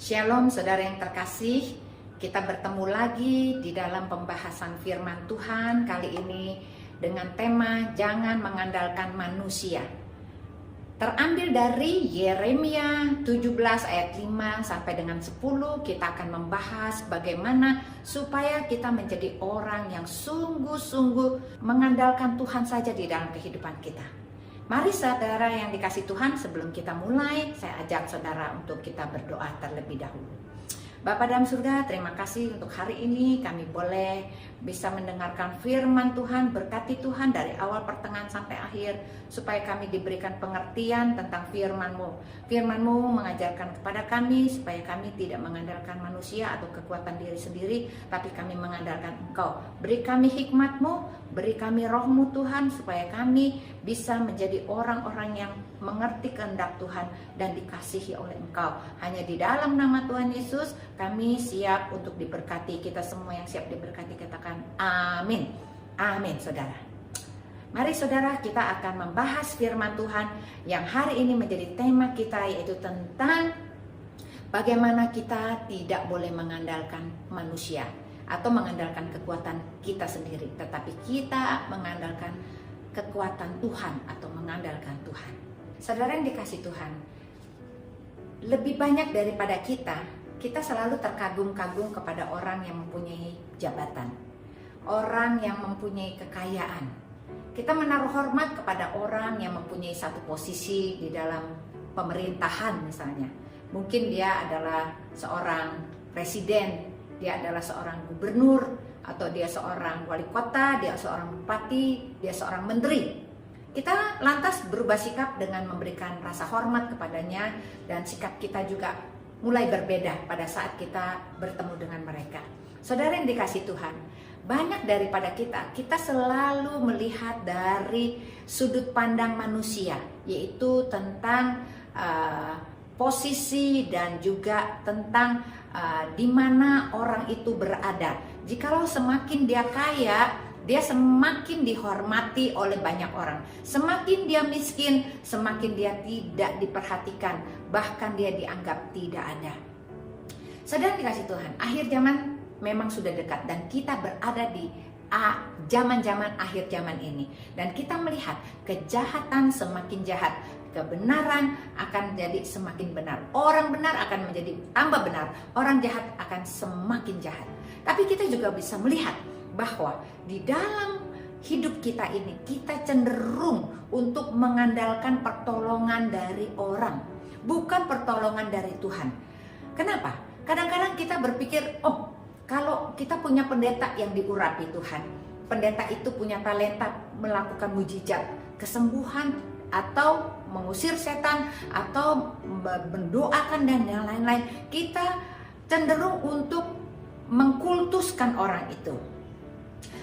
Shalom saudara yang terkasih, kita bertemu lagi di dalam pembahasan firman Tuhan kali ini dengan tema jangan mengandalkan manusia. Terambil dari Yeremia 17 ayat 5 sampai dengan 10, kita akan membahas bagaimana supaya kita menjadi orang yang sungguh-sungguh mengandalkan Tuhan saja di dalam kehidupan kita. Mari saudara yang dikasih Tuhan, sebelum kita mulai, saya ajak saudara untuk kita berdoa terlebih dahulu. Bapa dalam surga, terima kasih untuk hari ini kami boleh bisa mendengarkan firman Tuhan. Berkati Tuhan dari awal pertengahan sampai akhir, supaya kami diberikan pengertian tentang firman-Mu. Firman-Mu mengajarkan kepada kami supaya kami tidak mengandalkan manusia atau kekuatan diri sendiri, tapi kami mengandalkan Engkau. Beri kami hikmat-Mu, beri kami roh-Mu Tuhan, supaya kami bisa menjadi orang-orang yang mengerti kehendak Tuhan dan dikasihi oleh Engkau. Hanya di dalam nama Tuhan Yesus kami siap untuk diberkati. Kita semua yang siap diberkati katakan amin. Amin saudara. Mari saudara, kita akan membahas firman Tuhan yang hari ini menjadi tema kita, yaitu tentang bagaimana kita tidak boleh mengandalkan manusia atau mengandalkan kekuatan kita sendiri, tetapi kita mengandalkan kekuatan Tuhan atau mengandalkan Tuhan. Saudara yang dikasih Tuhan, lebih banyak daripada kita selalu terkagum-kagum kepada orang yang mempunyai jabatan, orang yang mempunyai kekayaan. Kita menaruh hormat kepada orang yang mempunyai satu posisi di dalam pemerintahan misalnya. Mungkin dia adalah seorang presiden, dia adalah seorang gubernur, atau dia seorang wali kota, dia seorang bupati, dia seorang menteri. Kita lantas berubah sikap dengan memberikan rasa hormat kepadanya, dan sikap kita juga mulai berbeda pada saat kita bertemu dengan mereka. Saudara yang dikasih Tuhan, banyak daripada kita selalu melihat dari sudut pandang manusia, yaitu tentang posisi dan juga tentang di mana orang itu berada. Jikalau semakin dia kaya, dia semakin dihormati oleh banyak orang. Semakin dia miskin, semakin dia tidak diperhatikan, bahkan dia dianggap tidak ada. Saudara dikasih Tuhan, akhir zaman memang sudah dekat dan kita berada di zaman-zaman akhir zaman ini. Dan kita melihat kejahatan semakin jahat, kebenaran akan menjadi semakin benar. Orang benar akan menjadi tambah benar, orang jahat akan semakin jahat. Tapi kita juga bisa melihat bahwa di dalam hidup kita ini, kita cenderung untuk mengandalkan pertolongan dari orang, bukan pertolongan dari Tuhan. Kenapa? Kadang-kadang kita berpikir, oh, kalau kita punya pendeta yang diurapi Tuhan, pendeta itu punya talenta melakukan mujizat, kesembuhan, atau mengusir setan, atau mendoakan dan yang lain-lain. Kita cenderung untuk mengkultuskan orang itu.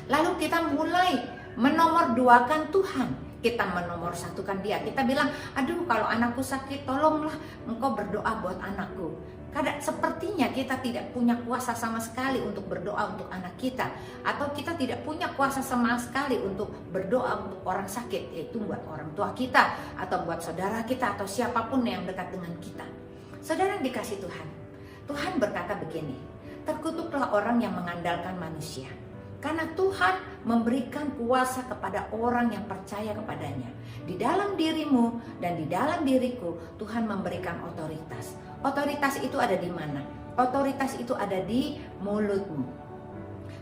Lalu kita mulai menomorduakan Tuhan. Kita menomorsatukan dia. Kita bilang, aduh kalau anakku sakit, tolonglah engkau berdoa buat anakku. Kadang sepertinya kita tidak punya kuasa sama sekali untuk berdoa untuk anak kita, atau kita tidak punya kuasa sama sekali untuk berdoa untuk orang sakit, yaitu buat orang tua kita, atau buat saudara kita, atau siapapun yang dekat dengan kita. Saudara yang dikasih Tuhan, Tuhan berkata begini, terkutuklah orang yang mengandalkan manusia, karena Tuhan memberikan kuasa kepada orang yang percaya kepadanya. Di dalam dirimu dan di dalam diriku, Tuhan memberikan otoritas. Otoritas itu ada di mana? Otoritas itu ada di mulutmu.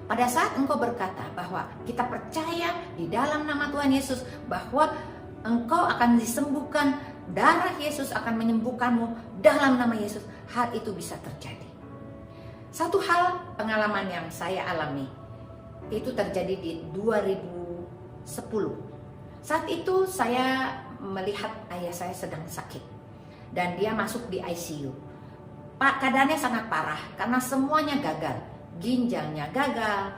Pada saat engkau berkata bahwa kita percaya di dalam nama Tuhan Yesus, bahwa engkau akan disembuhkan, darah Yesus akan menyembuhkanmu dalam nama Yesus, hal itu bisa terjadi. Satu hal pengalaman yang saya alami, itu terjadi di 2010. Saat itu saya melihat ayah saya sedang sakit dan dia masuk di ICU. Keadaannya sangat parah karena semuanya gagal. Ginjalnya gagal,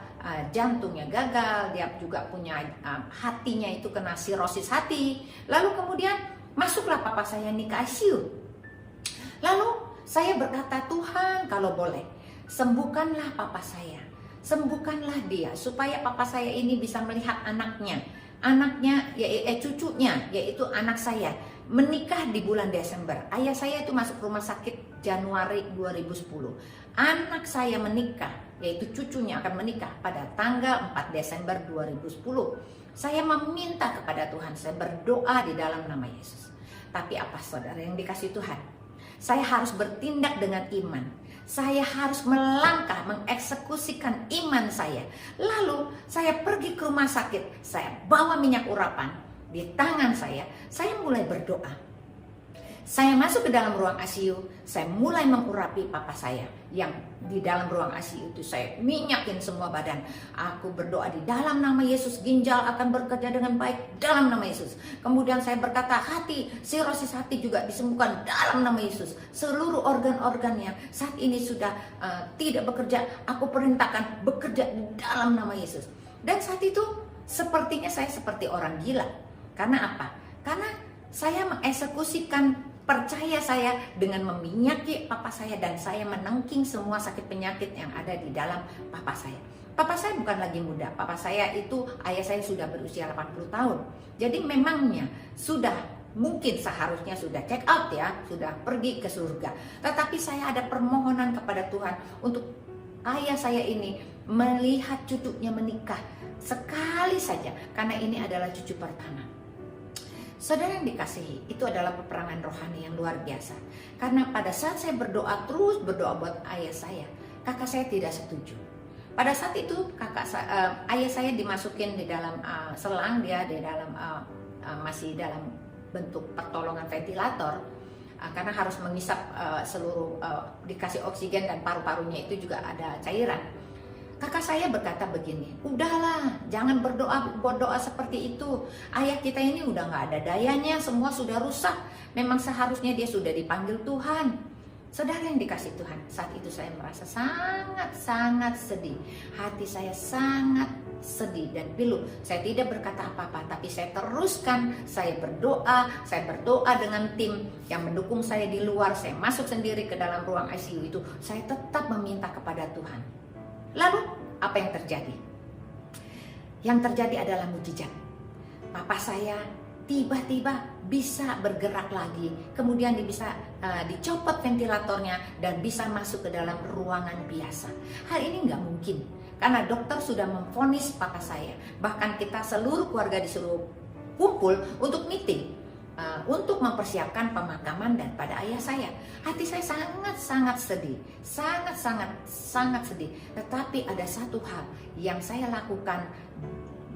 jantungnya gagal, dia juga punya hatinya itu kena sirosis hati. Lalu kemudian masuklah papa saya ini ke ICU. Lalu saya berkata, Tuhan kalau boleh sembuhkanlah papa saya. Sembuhkanlah dia supaya papa saya ini bisa melihat anaknya, cucunya, yaitu anak saya menikah di bulan Desember. Ayah saya itu masuk rumah sakit Januari 2010. Anak saya menikah, yaitu cucunya akan menikah pada tanggal 4 Desember 2010. Saya meminta kepada Tuhan, saya berdoa di dalam nama Yesus. Tapi apa saudara yang dikasih Tuhan? Saya harus bertindak dengan iman. Saya harus melangkah, mengeksekusikan iman saya. Lalu saya pergi ke rumah sakit, saya bawa minyak urapan di tangan saya mulai berdoa. Saya masuk ke dalam ruang ICU, saya mulai mengurapi papa saya yang di dalam ruang ICU itu. Saya minyakin semua badan. Aku berdoa di dalam nama Yesus, ginjal akan bekerja dengan baik dalam nama Yesus. Kemudian saya berkata, sirosis hati juga disembuhkan dalam nama Yesus. Seluruh organ-organ yang saat ini sudah tidak bekerja, aku perintahkan bekerja di dalam nama Yesus. Dan saat itu sepertinya saya seperti orang gila. Karena apa? Karena saya mengeksekusikan percaya saya dengan meminyaki papa saya, dan saya menangking semua sakit penyakit yang ada di dalam papa saya. Papa saya bukan lagi muda, papa saya itu, ayah saya sudah berusia 80 tahun. Jadi memangnya sudah mungkin seharusnya sudah check out ya, sudah pergi ke surga. Tetapi saya ada permohonan kepada Tuhan untuk ayah saya ini melihat cucunya menikah sekali saja, karena ini adalah cucu pertama. Saudara yang dikasihi, itu adalah peperangan rohani yang luar biasa. Karena pada saat saya terus berdoa buat ayah saya, kakak saya tidak setuju. Pada saat itu ayah saya dimasukin di dalam selang, dia di dalam masih dalam bentuk pertolongan ventilator, karena harus mengisap seluruh, dikasih oksigen, dan paru-parunya itu juga ada cairan. Kakak saya berkata begini, udahlah, jangan berdoa seperti itu. Ayah kita ini udah gak ada dayanya, semua sudah rusak. Memang seharusnya dia sudah dipanggil Tuhan. Saudara yang dikasih Tuhan, saat itu saya merasa sangat-sangat sedih. Hati saya sangat sedih dan pilu. Saya tidak berkata apa-apa, tapi saya teruskan, saya berdoa dengan tim yang mendukung saya di luar. Saya masuk sendiri ke dalam ruang ICU itu. Saya tetap meminta kepada Tuhan. Lalu apa yang terjadi? Yang terjadi adalah mujizat. Papa saya tiba-tiba bisa bergerak lagi, kemudian bisa dicopot ventilatornya dan bisa masuk ke dalam ruangan biasa. Hal ini nggak mungkin, karena dokter sudah memvonis papa saya. Bahkan kita seluruh keluarga disuruh kumpul untuk meeting, untuk mempersiapkan pemakaman daripada ayah saya. Hati saya sangat-sangat sedih, sangat-sangat sedih. Tetapi ada satu hal yang saya lakukan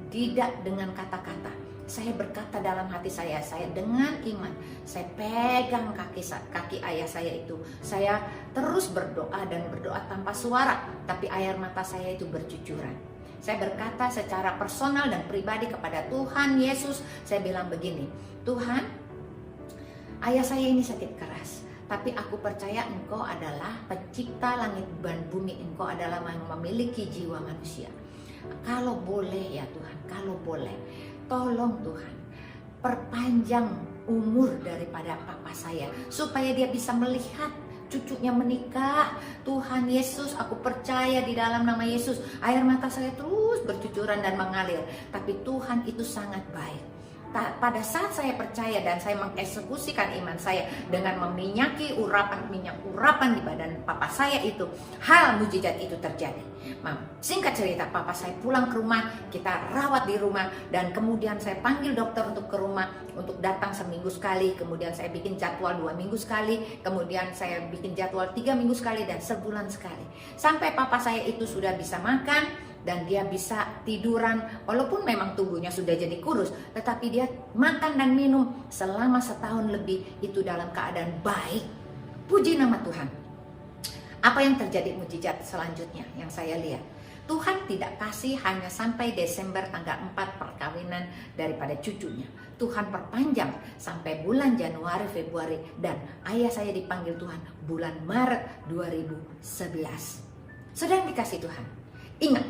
tidak dengan kata-kata. Saya berkata dalam hati saya dengan iman, saya pegang kaki ayah saya itu. Saya terus berdoa dan berdoa tanpa suara, tapi air mata saya itu bercucuran. Saya berkata secara personal dan pribadi kepada Tuhan Yesus. Saya bilang begini, Tuhan, ayah saya ini sakit keras, tapi aku percaya Engkau adalah pencipta langit dan bumi. Engkau adalah yang memiliki jiwa manusia. Kalau boleh ya Tuhan, kalau boleh, tolong Tuhan, perpanjang umur daripada papa saya, supaya dia bisa melihat cucunya menikah. Tuhan Yesus, aku percaya di dalam nama Yesus. Air mata saya terus bercucuran dan mengalir, tapi Tuhan itu sangat baik. Pada saat saya percaya dan saya mengeksekusikan iman saya dengan meminyaki minyak urapan di badan papa saya itu, hal mujizat itu terjadi. Singkat cerita, papa saya pulang ke rumah, kita rawat di rumah, dan kemudian saya panggil dokter untuk ke rumah, untuk datang seminggu sekali, kemudian saya bikin jadwal 2 minggu sekali, kemudian saya bikin jadwal 3 minggu sekali, dan sebulan sekali. Sampai papa saya itu sudah bisa makan, dan dia bisa tiduran, walaupun memang tubuhnya sudah jadi kurus, tetapi dia makan dan minum selama 1 tahun lebih itu dalam keadaan baik. Puji nama Tuhan. Apa yang terjadi mujizat selanjutnya yang saya lihat? Tuhan tidak kasih hanya sampai Desember tanggal 4 perkawinan daripada cucunya. Tuhan perpanjang sampai bulan Januari, Februari, dan ayah saya dipanggil Tuhan bulan Maret 2011. Saudara yang dikasih Tuhan, ingat,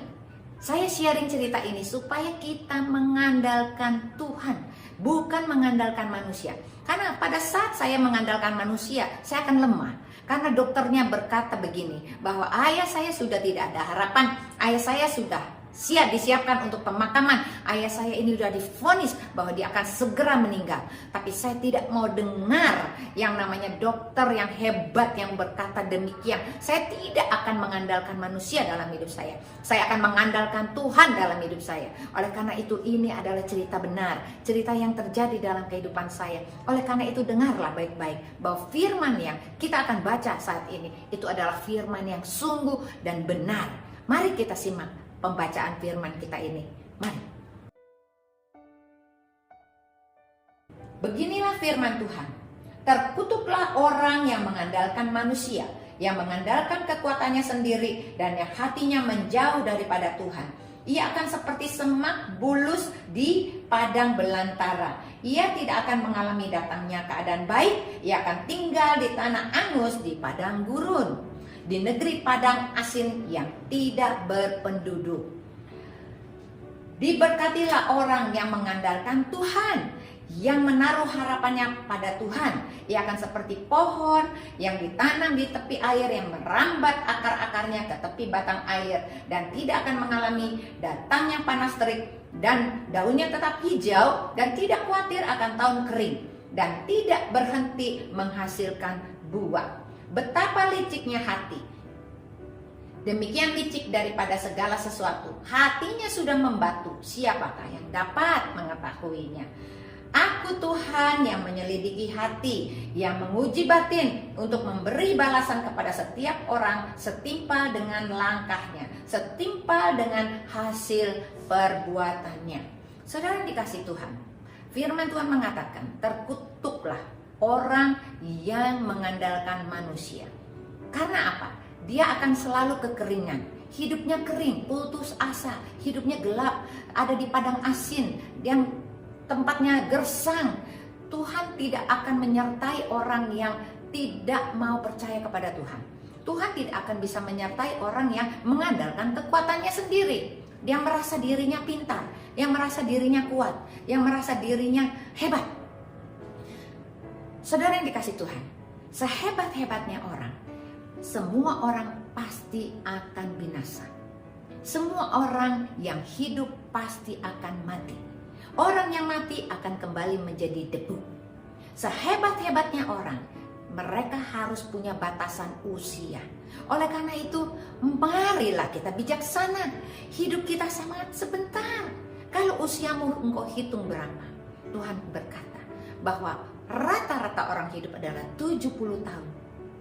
saya sharing cerita ini supaya kita mengandalkan Tuhan, bukan mengandalkan manusia. Karena pada saat saya mengandalkan manusia, saya akan lemah. Karena dokternya berkata begini, bahwa ayah saya sudah tidak ada harapan, ayah saya sudah disiapkan untuk pemakaman. Ayah saya ini sudah divonis bahwa dia akan segera meninggal. Tapi saya tidak mau dengar yang namanya dokter yang hebat yang berkata demikian. Saya tidak akan mengandalkan manusia dalam hidup saya. Saya akan mengandalkan Tuhan dalam hidup saya. Oleh karena itu ini adalah cerita benar, cerita yang terjadi dalam kehidupan saya. Oleh karena itu dengarlah baik-baik bahwa firman yang kita akan baca saat ini itu adalah firman yang sungguh dan benar. Mari kita simak pembacaan firman kita ini. Mari. Beginilah firman Tuhan. Terkutuklah orang yang mengandalkan manusia, yang mengandalkan kekuatannya sendiri, dan yang hatinya menjauh daripada Tuhan. Ia akan seperti semak bulus di padang belantara. Ia tidak akan mengalami datangnya keadaan baik. Ia akan tinggal di tanah angus di padang gurun, di negeri padang asin yang tidak berpenduduk. Diberkatilah orang yang mengandalkan Tuhan, yang menaruh harapannya pada Tuhan. Ia akan seperti pohon yang ditanam di tepi air, yang merambat akar-akarnya ke tepi batang air, dan tidak akan mengalami datangnya panas terik, dan daunnya tetap hijau, dan tidak khawatir akan tahun kering, dan tidak berhenti menghasilkan buah. Betapa liciknya hati. Demikian licik daripada segala sesuatu. Hatinya sudah membatu. Siapakah yang dapat mengetahuinya? Aku Tuhan yang menyelidiki hati, yang menguji batin untuk memberi balasan kepada setiap orang setimpal dengan langkahnya, setimpal dengan hasil perbuatannya. Saudara yang dikasih Tuhan, firman Tuhan mengatakan, terkutuklah orang yang mengandalkan manusia. Karena apa? Dia akan selalu kekeringan. Hidupnya kering, putus asa, hidupnya gelap, ada di padang asin, yang tempatnya gersang. Tuhan tidak akan menyertai orang yang tidak mau percaya kepada Tuhan. Tuhan tidak akan bisa menyertai orang yang mengandalkan kekuatannya sendiri. Dia merasa dirinya pintar, yang merasa dirinya kuat, yang merasa dirinya hebat. Saudara yang dikasih Tuhan, sehebat-hebatnya orang, semua orang pasti akan binasa. Semua orang yang hidup pasti akan mati. Orang yang mati akan kembali menjadi debu. Sehebat-hebatnya orang, mereka harus punya batasan usia. Oleh karena itu, marilah kita bijaksana. Hidup kita sangat sebentar. Kalau usiamu engkau hitung berapa? Tuhan berkata bahwa rata-rata orang hidup adalah 70 tahun.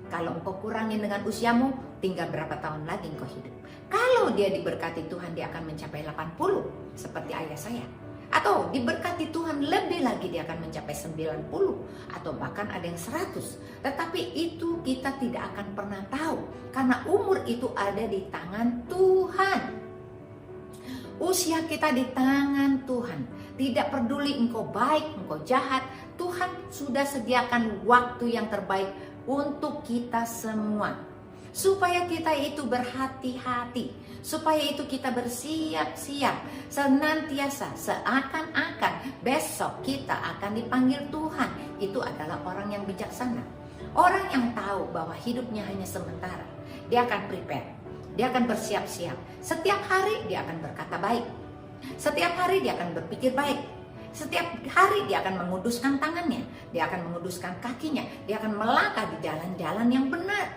Kalau engkau kurangin dengan usiamu, tinggal berapa tahun lagi engkau hidup. Kalau dia diberkati Tuhan, dia akan mencapai 80 seperti ayah saya. Atau diberkati Tuhan lebih lagi, dia akan mencapai 90 atau bahkan ada yang 100. Tetapi itu kita tidak akan pernah tahu, karena umur itu ada di tangan Tuhan. Usia kita di tangan Tuhan. Tidak peduli engkau baik, engkau jahat, Tuhan sudah sediakan waktu yang terbaik untuk kita semua, supaya kita itu berhati-hati, supaya itu kita bersiap-siap senantiasa, seakan-akan besok kita akan dipanggil Tuhan. Itu adalah orang yang bijaksana, orang yang tahu bahwa hidupnya hanya sementara. Dia akan prepare, dia akan bersiap-siap. Setiap hari dia akan berkata baik, setiap hari dia akan berpikir baik. Setiap hari dia akan menguduskan tangannya, dia akan menguduskan kakinya, dia akan melangkah di jalan-jalan yang benar.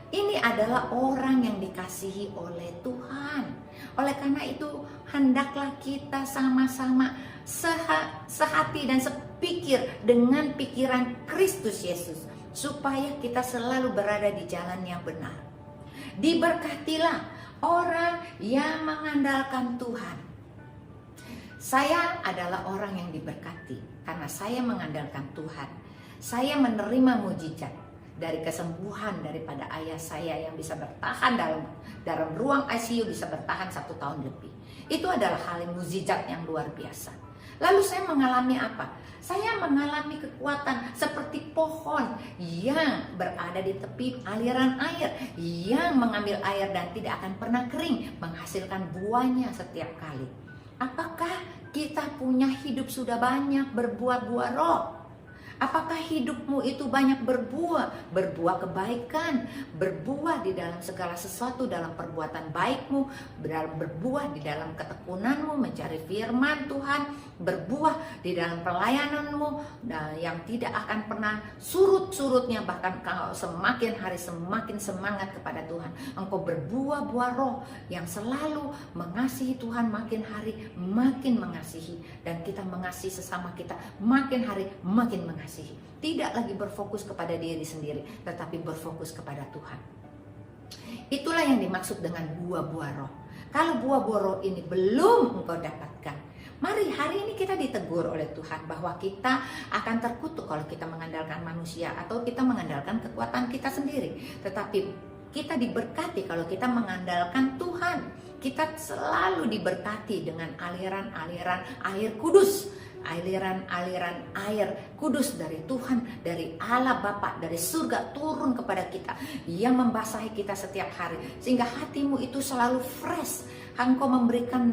Ini adalah orang yang dikasihi oleh Tuhan. Oleh karena itu, hendaklah kita sama-sama sehati dan sepikir dengan pikiran Kristus Yesus, supaya kita selalu berada di jalan yang benar. Diberkatilah orang yang mengandalkan Tuhan. Saya adalah orang yang diberkati karena saya mengandalkan Tuhan. Saya menerima mujizat dari kesembuhan daripada ayah saya yang bisa bertahan dalam ruang ICU, bisa bertahan 1 tahun lebih. Itu adalah hal yang mujizat yang luar biasa. Lalu saya mengalami apa? Saya mengalami kekuatan seperti pohon yang berada di tepi aliran air, yang mengambil air dan tidak akan pernah kering, menghasilkan buahnya setiap kali. Apakah kita punya hidup sudah banyak berbuah-buah roh? Apakah hidupmu itu banyak berbuah kebaikan, berbuah di dalam segala sesuatu, dalam perbuatan baikmu, berbuah di dalam ketekunanmu mencari firman Tuhan, berbuah di dalam pelayananmu yang tidak akan pernah surut-surutnya, bahkan kalau semakin hari semakin semangat kepada Tuhan. Engkau berbuah-buah roh yang selalu mengasihi Tuhan, makin hari makin mengasihi, dan kita mengasihi sesama kita makin hari makin mengasihi. Tidak lagi berfokus kepada diri sendiri, tetapi berfokus kepada Tuhan. Itulah yang dimaksud dengan buah-buah roh. Kalau buah-buah roh ini belum engkau dapatkan, mari hari ini kita ditegur oleh Tuhan bahwa kita akan terkutuk kalau kita mengandalkan manusia atau kita mengandalkan kekuatan kita sendiri. Tetapi kita diberkati kalau kita mengandalkan Tuhan. Kita selalu diberkati dengan aliran-aliran air kudus, aliran-aliran air kudus dari Tuhan, dari Allah Bapa, dari surga turun kepada kita yang membasahi kita setiap hari, sehingga hatimu itu selalu fresh. Engkau memberikan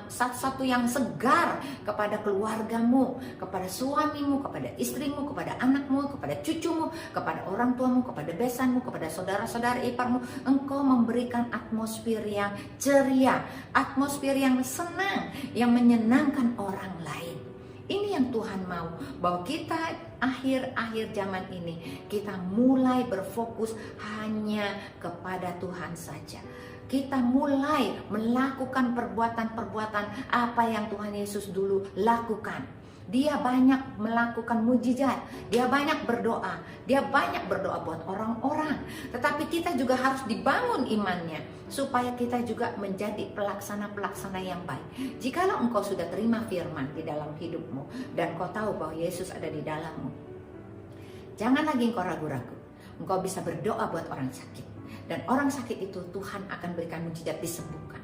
satu yang segar kepada keluargamu, kepada suamimu, kepada istrimu, kepada anakmu, kepada cucumu, kepada orang tuamu, kepada besanmu, kepada saudara-saudara iparmu. Engkau memberikan atmosfer yang ceria, atmosfer yang senang, yang menyenangkan orang lain. Ini yang Tuhan mau, bahwa kita akhir-akhir zaman ini kita mulai berfokus hanya kepada Tuhan saja. Kita mulai melakukan perbuatan-perbuatan apa yang Tuhan Yesus dulu lakukan. Dia banyak melakukan mujizat, dia banyak berdoa buat orang-orang. Tetapi kita juga harus dibangun imannya supaya kita juga menjadi pelaksana-pelaksana yang baik. Jikalau engkau sudah terima firman di dalam hidupmu dan kau tahu bahwa Yesus ada di dalammu, jangan lagi engkau ragu-ragu. Engkau bisa berdoa buat orang sakit, dan orang sakit itu Tuhan akan berikan mujizat, disembuhkan.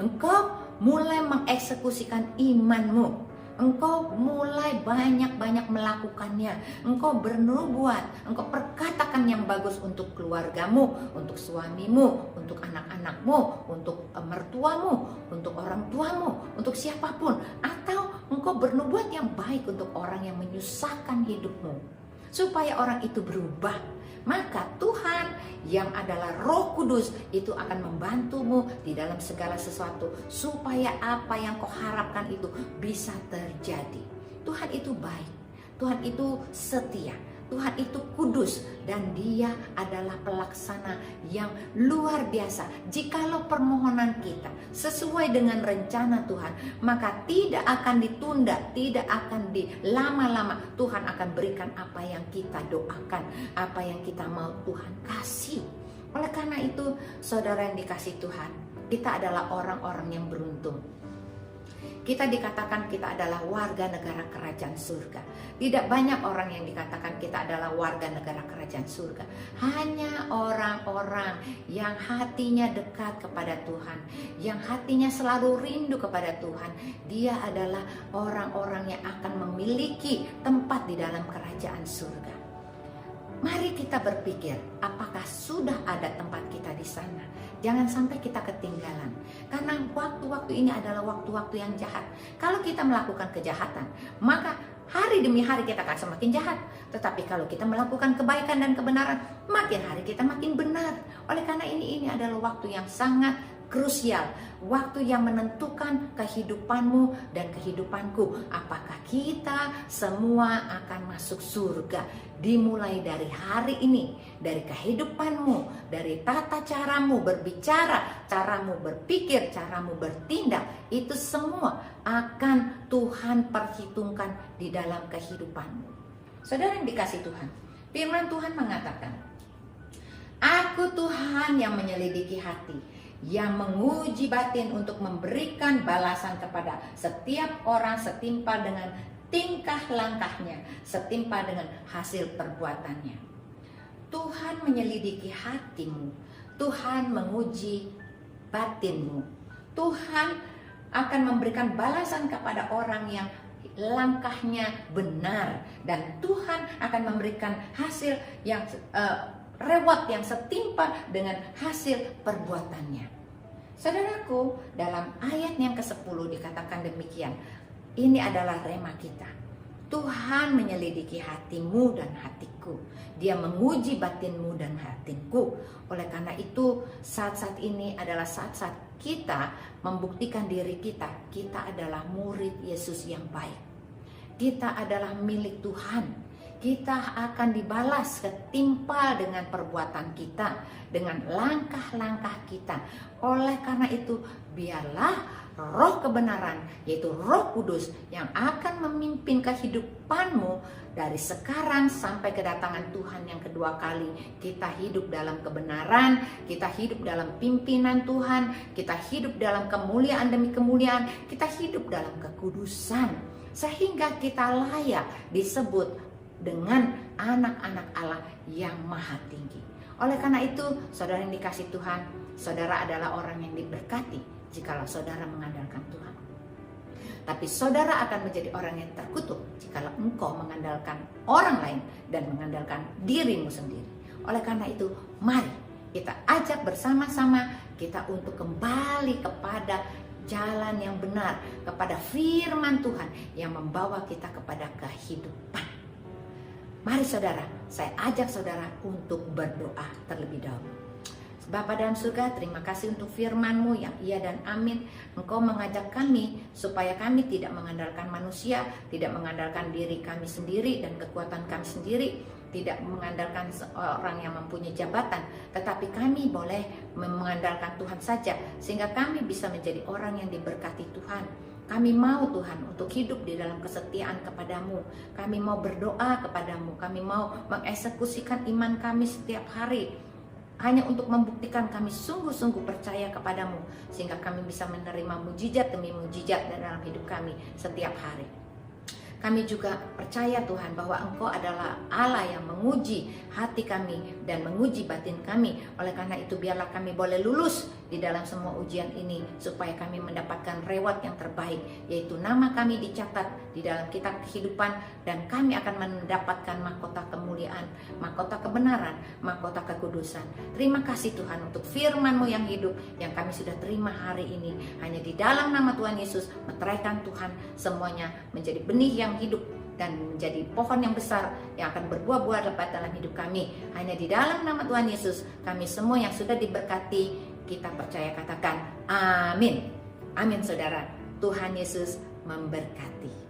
Engkau mulai mengeksekusikan imanmu. Engkau mulai banyak-banyak melakukannya. Engkau bernubuat, engkau perkatakan yang bagus untuk keluargamu, untuk suamimu, untuk anak-anakmu, untuk mertuamu, untuk orang tuamu, untuk siapapun. Atau engkau bernubuat yang baik untuk orang yang menyusahkan hidupmu, supaya orang itu berubah. Maka Tuhan yang adalah Roh Kudus itu akan membantumu di dalam segala sesuatu, supaya apa yang kau harapkan itu bisa terjadi. Tuhan itu baik, Tuhan itu setia, Tuhan itu kudus, dan dia adalah pelaksana yang luar biasa. Jikalau permohonan kita sesuai dengan rencana Tuhan, maka tidak akan ditunda, tidak akan dilama-lama. Tuhan akan berikan apa yang kita doakan, apa yang kita mau Tuhan kasih. Oleh karena itu, saudara yang dikasih Tuhan, kita adalah orang-orang yang beruntung. Kita dikatakan kita adalah warga negara kerajaan surga. Tidak banyak orang yang dikatakan kita adalah warga negara kerajaan surga. Hanya orang-orang yang hatinya dekat kepada Tuhan, yang hatinya selalu rindu kepada Tuhan. Dia adalah orang-orang yang akan memiliki tempat di dalam kerajaan surga. Mari kita berpikir, apakah sudah ada tempat kita di sana? Jangan sampai kita ketinggalan, karena waktu-waktu ini adalah waktu-waktu yang jahat. Kalau kita melakukan kejahatan, maka hari demi hari kita akan semakin jahat. Tetapi kalau kita melakukan kebaikan dan kebenaran, makin hari kita makin benar. Oleh karena ini adalah waktu yang sangat krusial, waktu yang menentukan kehidupanmu dan kehidupanku. Apakah kita semua akan masuk surga? Dimulai dari hari ini, dari kehidupanmu, dari tata caramu berbicara, caramu berpikir, caramu bertindak, itu semua akan Tuhan perhitungkan di dalam kehidupanmu. Saudara yang dikasih Tuhan, firman Tuhan mengatakan, Aku Tuhan yang menyelidiki hati, yang menguji batin untuk memberikan balasan kepada setiap orang setimpal dengan tingkah langkahnya, setimpal dengan hasil perbuatannya. Tuhan menyelidiki hatimu, Tuhan menguji batinmu. Tuhan akan memberikan balasan kepada orang yang langkahnya benar, dan Tuhan akan memberikan hasil yang reward yang setimpal dengan hasil perbuatannya. Saudaraku, dalam ayat yang ke-10 dikatakan demikian. Ini adalah rema kita. Tuhan menyelidiki hatimu dan hatiku. Dia menguji batinmu dan hatinku. Oleh karena itu, saat-saat ini adalah saat-saat kita membuktikan diri kita. Kita adalah murid Yesus yang baik. Kita adalah milik Tuhan. Kita akan dibalas setimpal dengan perbuatan kita, dengan langkah-langkah kita. Oleh karena itu, biarlah Roh kebenaran, yaitu Roh Kudus, yang akan memimpin kehidupanmu dari sekarang sampai kedatangan Tuhan yang kedua kali. Kita hidup dalam kebenaran, kita hidup dalam pimpinan Tuhan, kita hidup dalam kemuliaan demi kemuliaan, kita hidup dalam kekudusan, sehingga kita layak disebut dengan anak-anak Allah yang maha tinggi. Oleh karena itu, saudara yang dikasih Tuhan, saudara adalah orang yang diberkati jikalau saudara mengandalkan Tuhan. Tapi saudara akan menjadi orang yang terkutuk jikalau engkau mengandalkan orang lain dan mengandalkan dirimu sendiri. Oleh karena itu, mari kita ajak bersama-sama kita untuk kembali kepada jalan yang benar, kepada firman Tuhan yang membawa kita kepada kehidupan. Mari saudara, saya ajak saudara untuk berdoa terlebih dahulu. Bapa dalam surga, terima kasih untuk firman-Mu yang iya dan amin. Engkau mengajak kami supaya kami tidak mengandalkan manusia, tidak mengandalkan diri kami sendiri dan kekuatan kami sendiri, tidak mengandalkan seorang yang mempunyai jabatan, tetapi kami boleh mengandalkan Tuhan saja, sehingga kami bisa menjadi orang yang diberkati Tuhan. Kami mau Tuhan untuk hidup di dalam kesetiaan kepadamu. Kami mau berdoa kepadamu. Kami mau mengeksekusikan iman kami setiap hari, hanya untuk membuktikan kami sungguh-sungguh percaya kepadamu, sehingga kami bisa menerima mujizat demi mujizat dalam hidup kami setiap hari. Kami juga percaya Tuhan bahwa Engkau adalah Allah yang menguji hati kami dan menguji batin kami. Oleh karena itu, biarlah kami boleh lulus di dalam semua ujian ini, supaya kami mendapatkan reward yang terbaik, yaitu nama kami dicatat di dalam kitab kehidupan, dan kami akan mendapatkan mahkota kemuliaan, mahkota kebenaran, mahkota kekudusan. Terima kasih Tuhan untuk firman-Mu yang hidup yang kami sudah terima hari ini. Hanya di dalam nama Tuhan Yesus, meteraikan Tuhan semuanya menjadi benih yang hidup dan menjadi pohon yang besar yang akan berbuah-buah lebat dalam hidup kami. Hanya di dalam nama Tuhan Yesus, kami semua yang sudah diberkati, kita percaya, katakan amin. Amin saudara. Tuhan Yesus memberkati.